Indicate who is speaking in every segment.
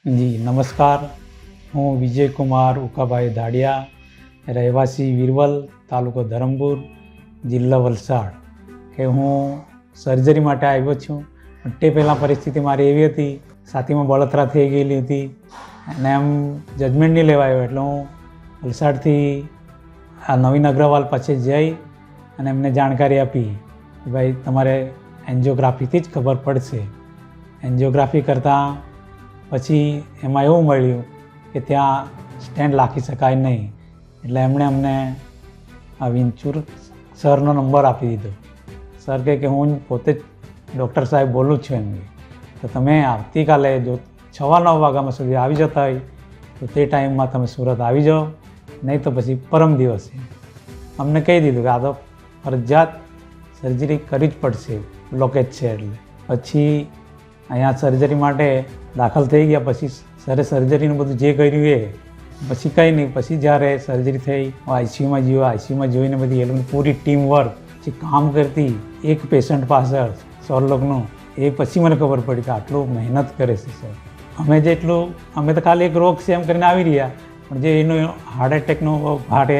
Speaker 1: જી નમસ્કાર, હું વિજયકુમાર ઉકાભાઈ દાડિયા, રહેવાસી વિરવલ, તાલુકો ધરમપુર, જિલ્લા વલસાડ. કે હું સર્જરી માટે આવ્યો છું. તે પહેલાં પરિસ્થિતિ મારી એવી હતી, છાતીમાં બળતરા થઈ ગયેલી હતી અને એમ જજમેન્ટ નહીં લેવાયો, એટલે હું વલસાડથી આ નવીન અગ્રવાલ પાસે જઈ અને એમને જાણકારી આપી કે ભાઈ તમારે એન્જિયોગ્રાફીથી જ ખબર પડશે. એન્જિયોગ્રાફી કરતાં પછી એમાં એવું મળ્યું કે ત્યાં સ્ટેન્ટ રાખી શકાય નહીં, એટલે એમણે અમને આ વિંચુર સરનો નંબર આપી દીધો. સર કે હું પોતે જ ડૉક્ટર સાહેબ બોલું છું એમ તો તમે આવતીકાલે જો 6-9 વાગ્યામાં સુધી આવી જતા હોય તો તે ટાઈમમાં તમે સુરત આવી જાઓ, નહીં તો પછી પરમ દિવસે. અમને કહી દીધું કે આ તો ફરજિયાત સર્જરી કરવી જ પડશે, બ્લોકેજ છે એટલે. પછી અહીંયા સર્જરી માટે દાખલ થઈ ગયા. પછી સરે સર્જરીનું બધું જે કર્યું એ પછી કંઈ નહીં. પછી જ્યારે સર્જરી થઈ આઈસીયુમાં જીવો, આઈસીયુમાં જોઈને બધી એ લોકોની પૂરી ટીમ વર્ક જે કામ કરતી એક પેશન્ટ પાછળ સર લોકોનું, એ પછી મને ખબર પડી કે આટલું મહેનત કરે છે સર. અમે તો ખાલી એક રોગ છે એમ કરીને આવી રહ્યા, પણ જે એનો હાર્ટ એટેકનો ભાટે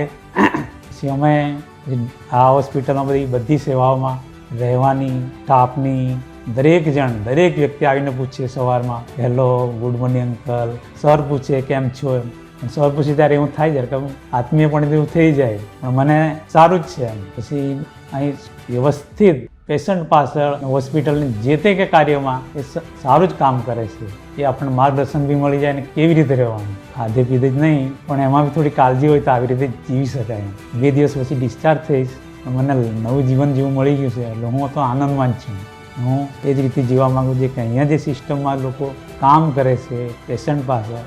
Speaker 1: પછી અમે આ હોસ્પિટલમાં બધી સેવાઓમાં રહેવાની, સ્ટાફની દરેક વ્યક્તિ આવીને પૂછે સવારમાં, hello, good morning uncle. Sir પૂછે કેમ છો એમ. સર પૂછે ત્યારે એવું થાય જાય કે આત્મીય પણ એવું થઈ જાય, પણ મને સારું જ છે એમ. પછી અહીં વ્યવસ્થિત પેશન્ટ પાછળ હોસ્પિટલની જે તે કે કાર્યમાં એ સારું જ કામ કરે છે. એ આપણને માર્ગદર્શન બી મળી જાય ને કેવી રીતે રહેવાનું, ખાધે પીધે જ નહીં પણ એમાં બી થોડી કાળજી હોય તો આવી રીતે જીવી શકાય. 2 દિવસ પછી ડિસ્ચાર્જ થઈશ, મને નવું જીવન જેવું મળી ગયું છે, એટલે હું તો આનંદમાં જ છું. હું એ જ રીતે જીવવા માગું છું કે અહીંયા જે સિસ્ટમમાં લોકો કામ કરે છે પેશન્ટ પાસે,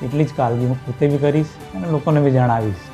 Speaker 1: એટલી જ કાળજી હું પોતે બી કરીશ અને લોકોને બી જણાવીશ.